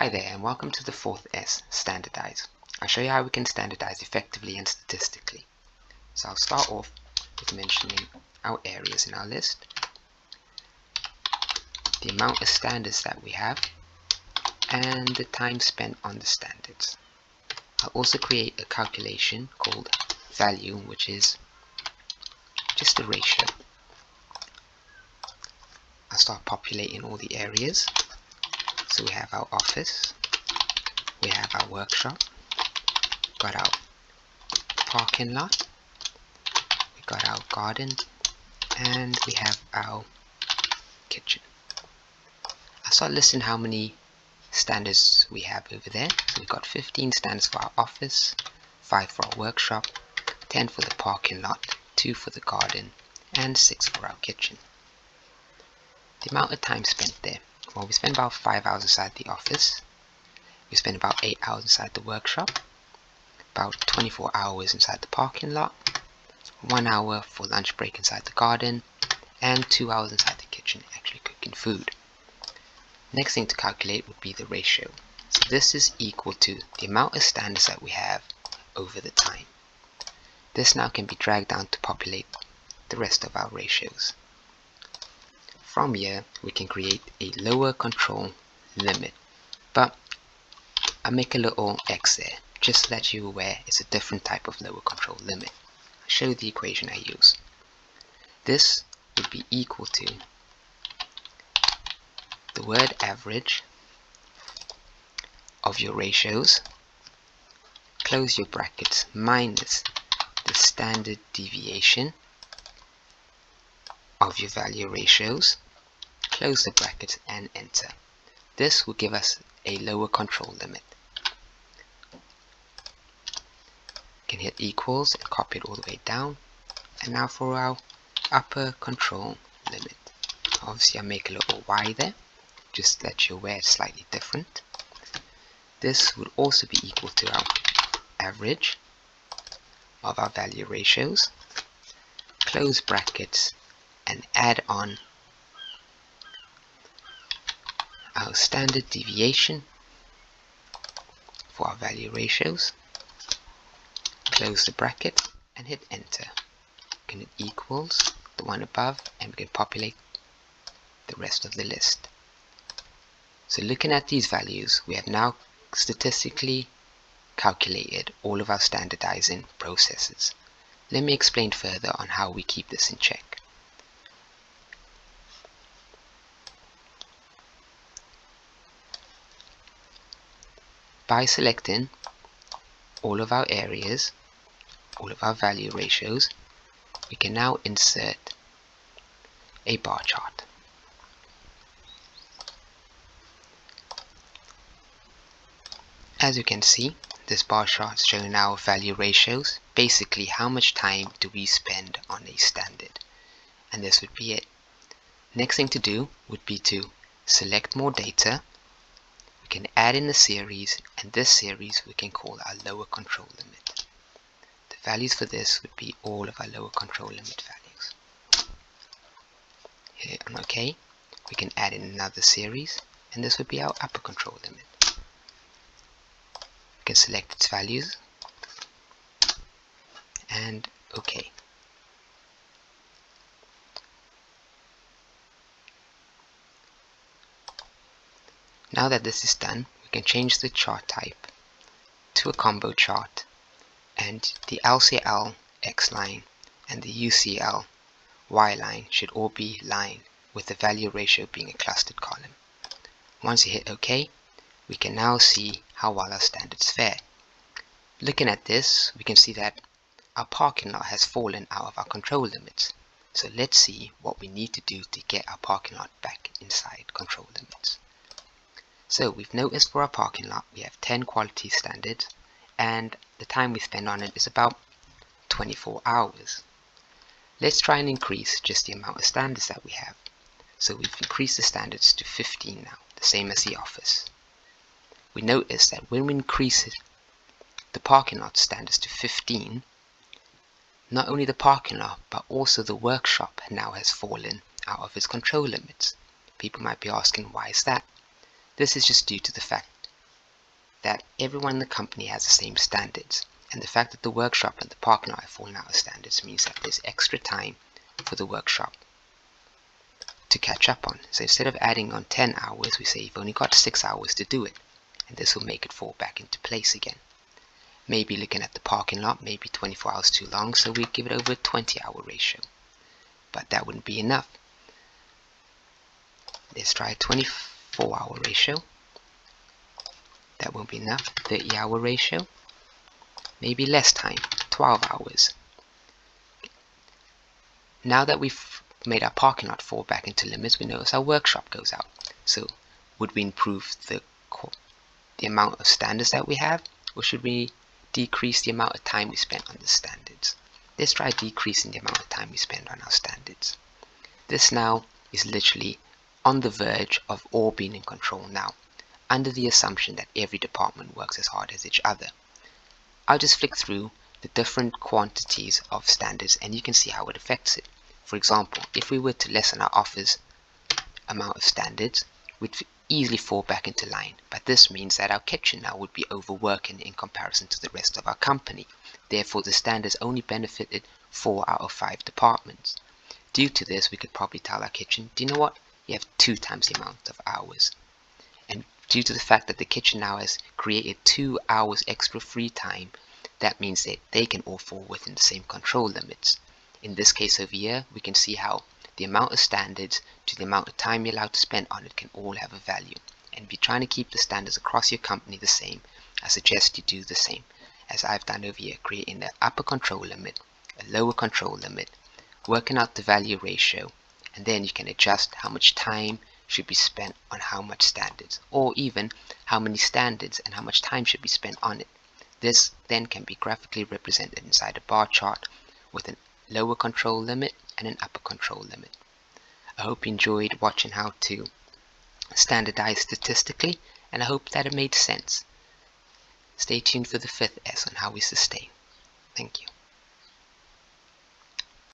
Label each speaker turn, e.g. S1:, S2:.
S1: Hi there and welcome to the fourth S, Standardize. I'll show you how we can standardize effectively and statistically. So I'll start off with mentioning our areas in our list, the amount of standards that we have, and the time spent on the standards. I'll also create a calculation called value, which is just a ratio. I'll start populating all the areas. So we have our office, we have our workshop, got our parking lot, we got our garden, and we have our kitchen. I'll start listing how many standards we have over there. So we've got 15 standards for our office, 5 for our workshop, 10 for the parking lot, 2 for the garden, and 6 for our kitchen. The amount of time spent there. Well, we spend about 5 hours inside the office, we spend about 8 hours inside the workshop, about 24 hours inside the parking lot, 1 hour for lunch break inside the garden, and 2 hours inside the kitchen actually cooking food. Next thing to calculate would be the ratio. So this is equal to the amount of standards that we have over the time. This now can be dragged down to populate the rest of our ratios. From here, we can create a lower control limit, but I'll make a little X there, just so that you're aware it's a different type of lower control limit. I'll show you the equation I use. This would be equal to the word average of your ratios, close your brackets, minus the standard deviation of your value ratios, close the brackets and enter. This will give us a lower control limit. You can hit equals and copy it all the way down. And now for our upper control limit. Obviously I make a little Y there, just to let you aware it's slightly different. This would also be equal to our average of our value ratios, close brackets, and add on our standard deviation for our value ratios, close the bracket and hit enter. We can hit equals the one above and we can populate the rest of the list. So looking at these values, we have now statistically calculated all of our standardizing processes. Let me explain further on how we keep this in check. By selecting all of our areas, all of our value ratios, we can now insert a bar chart. As you can see, this bar chart is showing our value ratios, basically how much time do we spend on a standard, and this would be it. Next thing to do would be to select more data. We can add in a series, and this series we can call our lower control limit. The values for this would be all of our lower control limit values. Hit on OK. We can add in another series, and this would be our upper control limit. We can select its values and OK. Now that this is done, we can change the chart type to a combo chart, and the LCL X line and the UCL Y line should all be lined with the value ratio being a clustered column. Once you hit OK, we can now see how well our standards fare. Looking at this, we can see that our parking lot has fallen out of our control limits. So let's see what we need to do to get our parking lot back inside control limits. So we've noticed for our parking lot we have 10 quality standards, and the time we spend on it is about 24 hours. Let's try and increase just the amount of standards that we have. So we've increased the standards to 15 now, the same as the office. We notice that when we increase the parking lot standards to 15, not only the parking lot but also the workshop now has fallen out of its control limits. People might be asking, why is that? This is just due to the fact that everyone in the company has the same standards, and the fact that the workshop and the parking lot have fallen out of standards means that there's extra time for the workshop to catch up on. So instead of adding on 10 hours, we say you've only got 6 hours to do it, and this will make it fall back into place again. Maybe looking at the parking lot, maybe 24 hours too long, so we give it over a 20-hour ratio. But that wouldn't be enough. Let's try a 24-hour ratio. That won't be enough. 30-hour ratio. Maybe less time, 12 hours. Now that we've made our parking lot fall back into limits, we notice our workshop goes out. So would we improve the amount of standards that we have, or should we decrease the amount of time we spend on the standards? Let's try decreasing the amount of time we spend on our standards. This now is literally on the verge of all being in control now, under the assumption that every department works as hard as each other. I'll just flick through the different quantities of standards and you can see how it affects it. For example, if we were to lessen our office amount of standards, we'd easily fall back into line, but this means that our kitchen now would be overworking in comparison to the rest of our company. Therefore, the standards only benefited 4 out of 5 departments. Due to this, we could probably tell our kitchen, do you know what? You have 2 times the amount of hours. And due to the fact that the kitchen now has created 2 hours extra free time, that means that they can all fall within the same control limits. In this case over here, we can see how the amount of standards to the amount of time you're allowed to spend on it can all have a value. And if you're trying to keep the standards across your company the same, I suggest you do the same as I've done over here, creating an upper control limit, a lower control limit, working out the value ratio, and then you can adjust how much time should be spent on how much standards, or even how many standards and how much time should be spent on it. This then can be graphically represented inside a bar chart with a lower control limit and an upper control limit. I hope you enjoyed watching how to standardize statistically, and I hope that it made sense. Stay tuned for the 5th S on how we sustain. Thank you.